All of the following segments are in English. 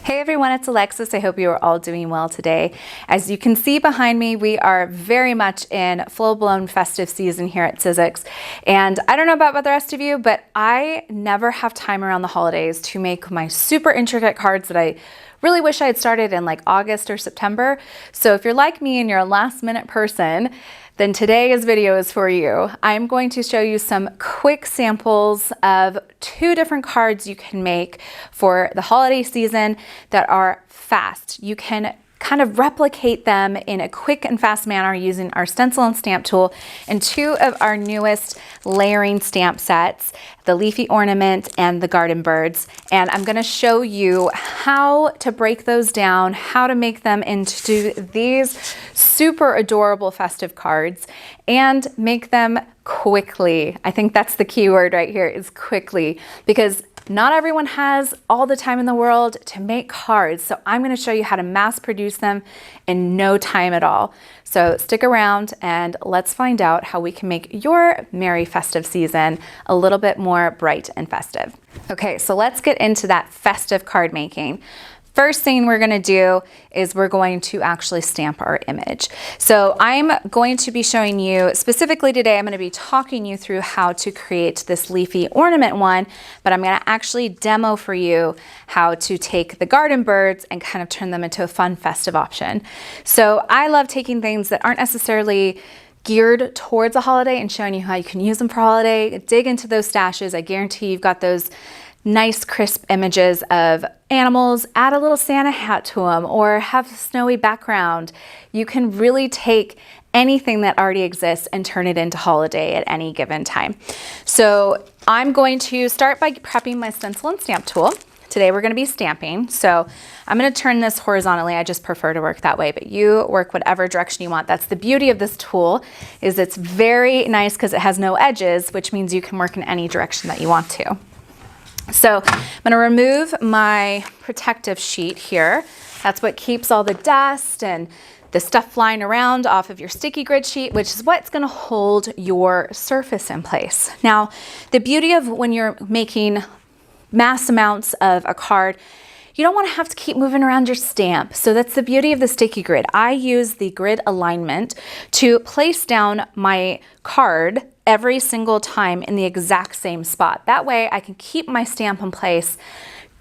Hey everyone, it's Alexis. I hope you are all doing well today. As you can see behind me, we are very much in full-blown festive season here at Sizzix. And I don't know about the rest of you, but I never have time around the holidays to make my super intricate cards that I really wish I had started in like August or September. So if you're like me and you're a last minute person, then today's video is for you. I'm going to show you some quick samples of 2 different cards you can make for the holiday season that are fast. You can kind of replicate them in a quick and fast manner using our Stencil and Stamp Tool and 2 of our newest layering stamp sets, the Leafy Ornament and the Garden Birds. And I'm going to show you how to break those down, how to make them into these super adorable festive cards and make them quickly. I think that's the key word right here, is quickly, because not everyone has all the time in the world to make cards. So I'm going to show you how to mass produce them in no time at all. So stick around and let's find out how we can make your merry festive season a little bit more bright and festive. Okay, so let's get into that festive card making. First thing we're going to do is we're going to actually stamp our image. So I'm going to be showing you specifically today, I'm going to be talking you through how to create this Leafy Ornament one, but I'm going to actually demo for you how to take the Garden Birds and kind of turn them into a fun festive option. So I love taking things that aren't necessarily geared towards a holiday and showing you how you can use them for holiday. Dig into those stashes. I guarantee you've got those nice crisp images of animals, add a little Santa hat to them, or have a snowy background. You can really take anything that already exists and turn it into holiday at any given time. So I'm going to start by prepping my Stencil and Stamp Tool. Today we're going to be stamping, so I'm going to turn this horizontally. I just prefer to work that way, but you work whatever direction you want. That's the beauty of this tool, is it's very nice because it has no edges, which means you can work in any direction that you want to. So I'm going to remove my protective sheet here. That's what keeps all the dust and the stuff flying around off of your sticky grid sheet, which is what's going to hold your surface in place. Now, the beauty of when you're making mass amounts of a card, you don't want to have to keep moving around your stamp. So that's the beauty of the sticky grid. I use the grid alignment to place down my card every single time in the exact same spot. That way I can keep my stamp in place,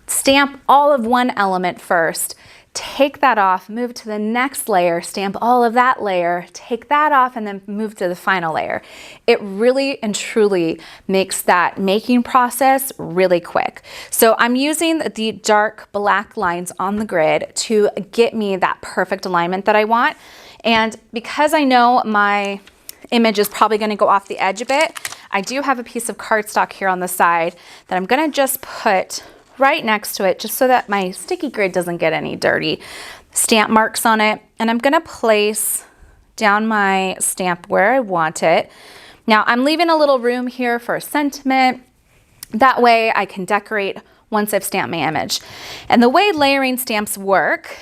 stamp all of one element first, take that off, move to the next layer, stamp all of that layer, take that off, and then move to the final layer. It really and truly makes that making process really quick. So I'm using the dark black lines on the grid to get me that perfect alignment that I want. And because I know my image is probably going to go off the edge a bit, I do have a piece of cardstock here on the side that I'm going to just put right next to it, just so that my sticky grid doesn't get any dirty stamp marks on it. And I'm going to place down my stamp where I want it. Now I'm leaving a little room here for a sentiment. That way I can decorate once I've stamped my image. And the way layering stamps work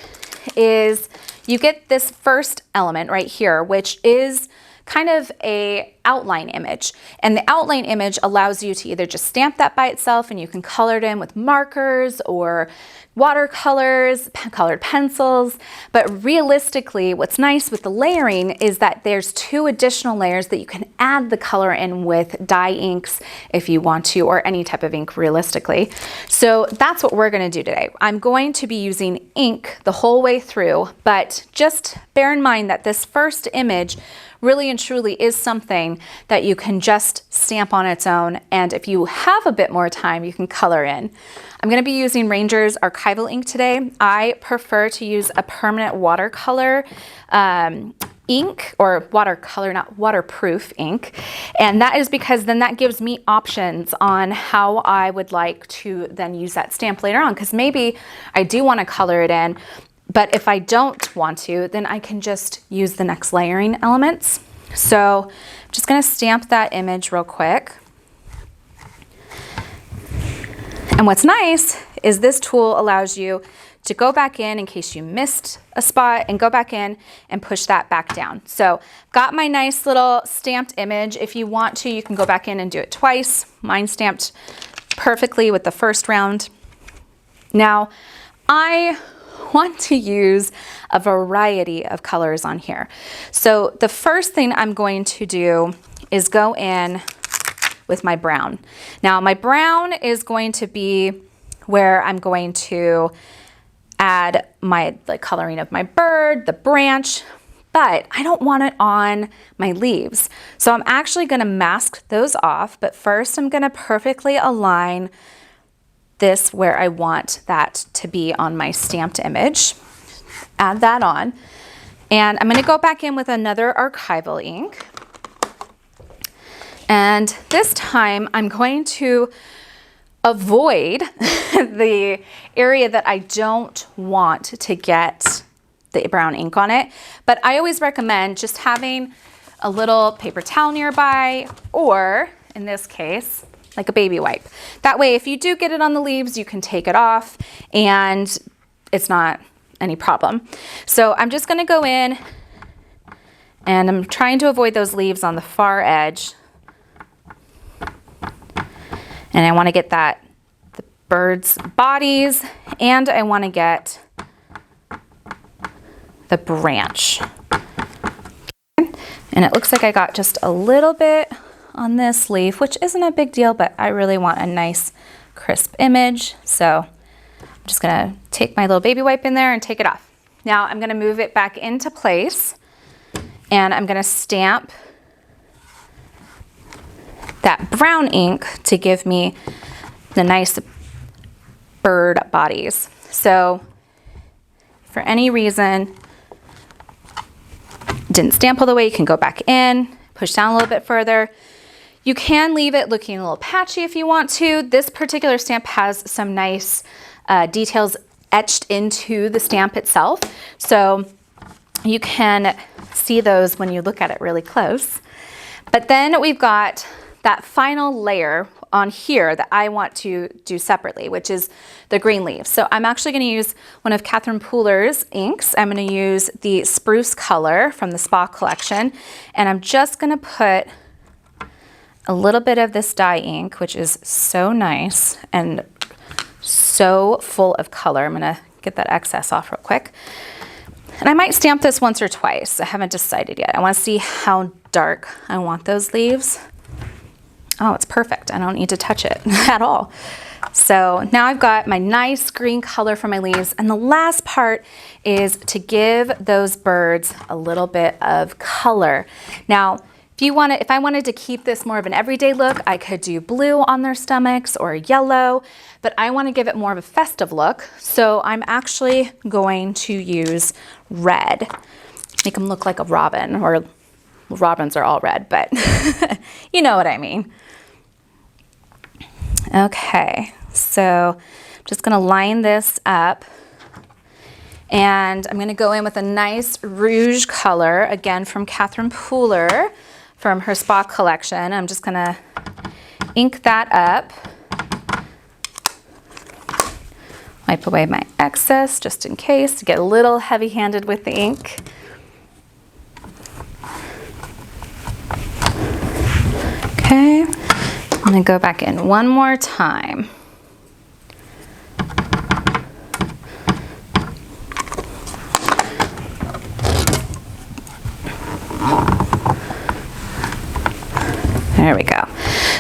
is you get this first element right here, which is kind of a outline image. And the outline image allows you to either just stamp that by itself and you can color it in with markers or watercolors, colored pencils. But realistically, what's nice with the layering is that there's 2 additional layers that you can add the color in with dye inks if you want to, or any type of ink realistically. So that's what we're going to do today. I'm going to be using ink the whole way through, but just bear in mind that this first image really and truly is something that you can just stamp on its own, and if you have a bit more time, you can color in. I'm going to be using Ranger's archival ink today. I prefer to use a permanent watercolor ink, or watercolor, not waterproof ink, and that is because then that gives me options on how I would like to then use that stamp later on, because maybe I do want to color it in, but if I don't want to, then I can just use the next layering elements. So I'm just going to stamp that image real quick. And what's nice is this tool allows you to go back in case you missed a spot, and go back in and push that back down. So got my nice little stamped image. If you want to, you can go back in and do it twice. Mine stamped perfectly with the first round. Now I want to use a variety of colors on here. So the first thing I'm going to do is go in with my brown. Now my brown is going to be where I'm going to add my coloring of my bird, the branch, but I don't want it on my leaves. So I'm actually going to mask those off, but first I'm going to perfectly align this where I want that to be on my stamped image. Add that on. And I'm going to go back in with another archival ink. And this time I'm going to avoid the area that I don't want to get the brown ink on it. But I always recommend just having a little paper towel nearby, or in this case, like a baby wipe. That way, if you do get it on the leaves, you can take it off and it's not any problem. So I'm just gonna go in and I'm trying to avoid those leaves on the far edge. And I wanna get the bird's bodies, and I wanna get the branch. And it looks like I got just a little bit on this leaf, which isn't a big deal, but I really want a nice crisp image. So I'm just gonna take my little baby wipe in there and take it off. Now I'm gonna move it back into place, and I'm gonna stamp that brown ink to give me the nice bird bodies. So for any reason didn't stamp all the way, you can go back in, push down a little bit further. You can leave it looking a little patchy if you want to. This particular stamp has some nice details etched into the stamp itself. So you can see those when you look at it really close. But then we've got that final layer on here that I want to do separately, which is the green leaves. So I'm actually going to use one of Catherine Pooler's inks. I'm going to use the Spruce color from the Spa collection, and I'm just going to put a little bit of this dye ink, which is so nice and so full of color. I'm going to get that excess off real quick. And I might stamp this once or twice. I haven't decided yet. I want to see how dark I want those leaves. Oh, it's perfect. I don't need to touch it at all. So now I've got my nice green color for my leaves. And the last part is to give those birds a little bit of color. Now, if I wanted to keep this more of an everyday look, I could do blue on their stomachs or yellow, but I want to give it more of a festive look. So I'm actually going to use red, make them look like a robin, or robins are all red, but you know what I mean. Okay, so I'm just gonna line this up, and I'm gonna go in with a nice rouge color, again from Catherine Pooler from her Spa collection. I'm just gonna ink that up, wipe away my excess just in case, to get a little heavy-handed with the ink. Okay, I'm gonna go back in one more time. There we go.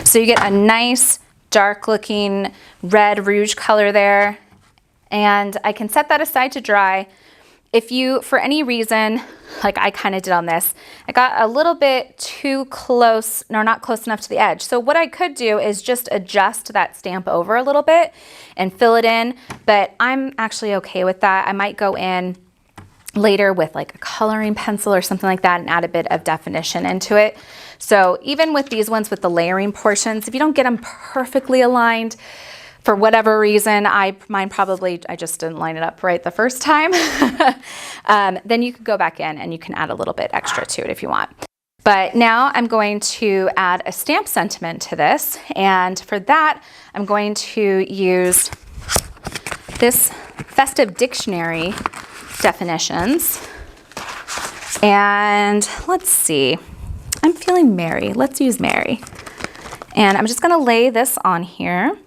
So you get a nice dark looking red rouge color there, and I can set that aside to dry. If you, for any reason, like I kind of did on this, I got a little bit too close, or not close enough to the edge. So what I could do is just adjust that stamp over a little bit and fill it in, but I'm actually okay with that. I might go in later with like a coloring pencil or something like that and add a bit of definition into it. So even with these ones with the layering portions, if you don't get them perfectly aligned, for whatever reason, I just didn't line it up right the first time, then you could go back in and you can add a little bit extra to it if you want. But now I'm going to add a stamp sentiment to this, and for that, I'm going to use this Festive Dictionary definitions. And let's see, I'm feeling merry. Let's use merry. And I'm just gonna lay this on here.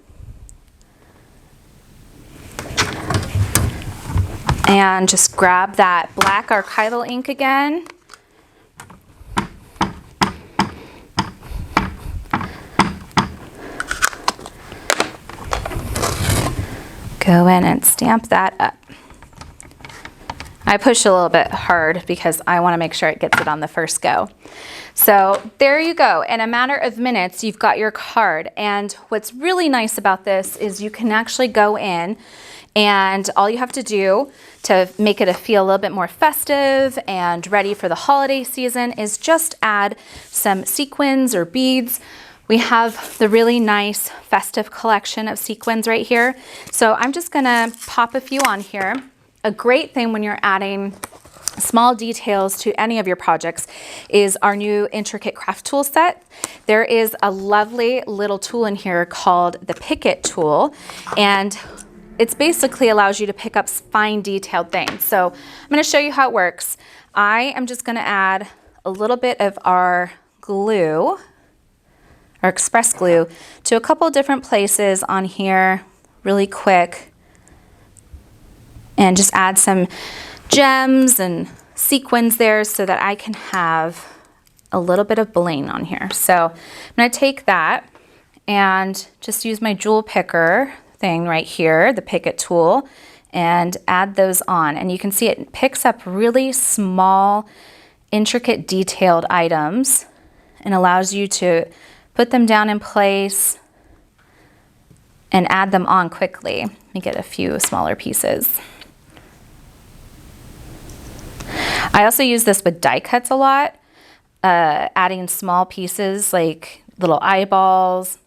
And just grab that black archival ink again. Go in and stamp that up. I push a little bit hard because I want to make sure it gets it on the first go. So there you go. In a matter of minutes, you've got your card. And what's really nice about this is you can actually go in and all you have to do to make it feel a little bit more festive and ready for the holiday season is just add some sequins or beads. We have the really nice festive collection of sequins right here. So I'm just gonna pop a few on here. A great thing when you're adding small details to any of your projects is our new intricate craft tool set. There is a lovely little tool in here called the Picket tool, and it basically allows you to pick up fine detailed things. So I'm going to show you how it works. I am just going to add a little bit of our glue, our express glue, to a couple different places on here really quick, and just add some gems and sequins there so that I can have a little bit of bling on here. So I'm going to take that and just use my jewel picker thing right here, the Picket tool, and add those on. And you can see it picks up really small, intricate, detailed items and allows you to put them down in place and add them on quickly. Let me get a few smaller pieces. I also use this with die cuts a lot, adding small pieces like little eyeballs.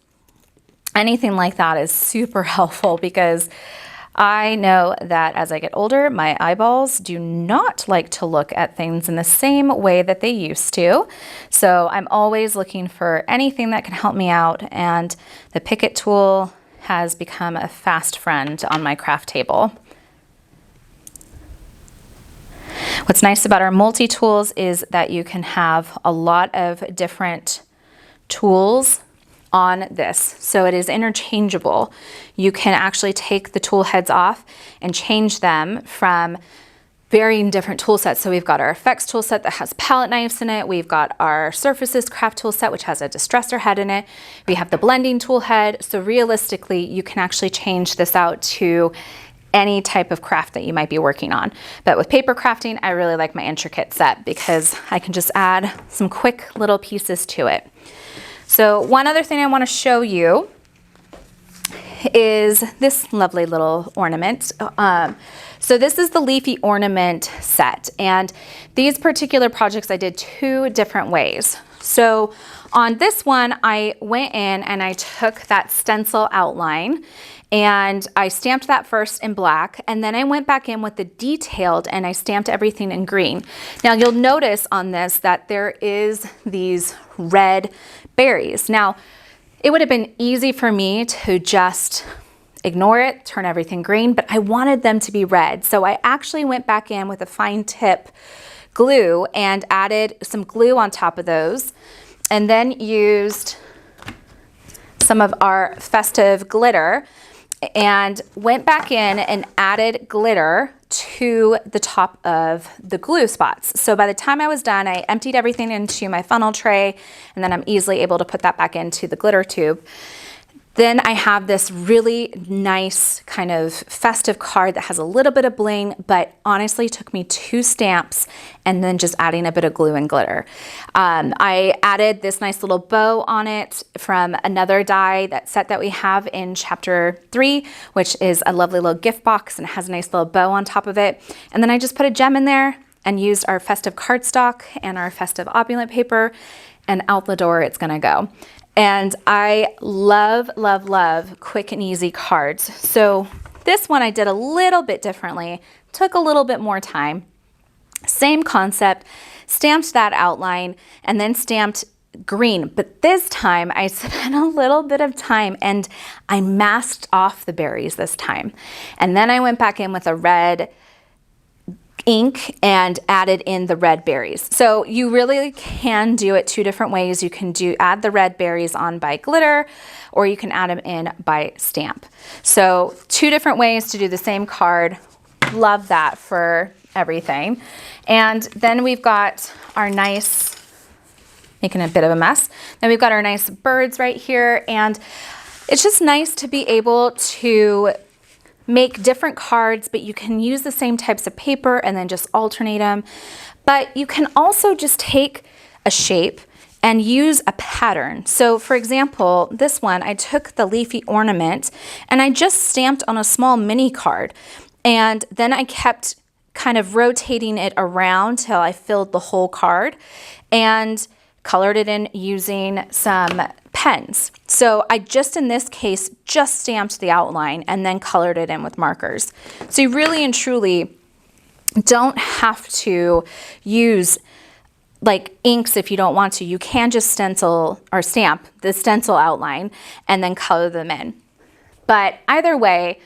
Anything like that is super helpful because I know that as I get older, my eyeballs do not like to look at things in the same way that they used to. So I'm always looking for anything that can help me out, and the Picket tool has become a fast friend on my craft table. What's nice about our multi-tools is that you can have a lot of different tools on this. So it is interchangeable. You can actually take the tool heads off and change them from varying different tool sets. So we've got our effects tool set that has palette knives in it. We've got our surfaces craft tool set, which has a distressor head in it. We have the blending tool head. So realistically, you can actually change this out to any type of craft that you might be working on. But with paper crafting, I really like my intricate set because I can just add some quick little pieces to it. So one other thing I want to show you is this lovely little ornament. So this is the Leafy ornament set, and these particular projects I did two different ways. So on this one, I went in and I took that stencil outline and I stamped that first in black, and then I went back in with the detailed and I stamped everything in green. Now you'll notice on this that there is these red berries. Now it would have been easy for me to just ignore it, turn everything green, but I wanted them to be red. So I actually went back in with a fine tip glue and added some glue on top of those, and then used some of our Festive glitter and went back in and added glitter to the top of the glue spots. So by the time I was done, I emptied everything into my funnel tray, and then I'm easily able to put that back into the glitter tube. Then I have this really nice kind of festive card that has a little bit of bling, but honestly took me 2 stamps and then just adding a bit of glue and glitter. I added this nice little bow on it from another die set that we have in chapter 3, which is a lovely little gift box, and it has a nice little bow on top of it. And then I just put a gem in there and used our festive cardstock and our festive opulent paper, and out the door it's gonna go. And I love, love, love quick and easy cards. So this one I did a little bit differently, took a little bit more time. Same concept, stamped that outline and then stamped green. But this time I spent a little bit of time and I masked off the berries this time. And then I went back in with a red ink and added in the red berries. So you really can do it 2 different ways. You can add the red berries on by glitter, or you can add them in by stamp. So 2 different ways to do the same card. love that for everything. And then we've got our nice, making a bit of a mess. Then we've got our nice birds right here. And it's just nice to be able to make different cards, but you can use the same types of paper and then just alternate them. But you can also just take a shape and use a pattern. So for example, this one, I took the Leafy Ornament and I just stamped on a small mini card. And then I kept kind of rotating it around till I filled the whole card and colored it in using some pens. So I just, in this case, just stamped the outline and then colored it in with markers. So you really and truly don't have to use like inks if you don't want to. You can just stencil or stamp the stencil outline and then color them in. But either way,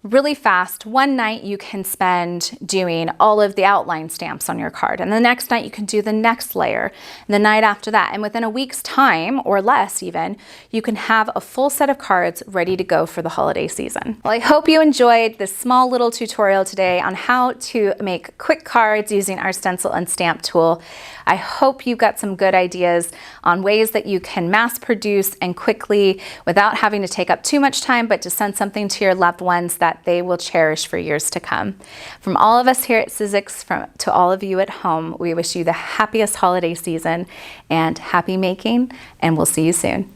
really fast, one night you can spend doing all of the outline stamps on your card, and the next night you can do the next layer, and the night after that, and within a week's time or less even, you can have a full set of cards ready to go for the holiday season. Well, I hope you enjoyed this small little tutorial today on how to make quick cards using our Stencil and Stamp tool. I hope you got some good ideas on ways that you can mass produce and quickly, without having to take up too much time, but to send something to your loved ones that they will cherish for years to come. From all of us here at Sizzix, to all of you at home, we wish you the happiest holiday season and happy making, and we'll see you soon.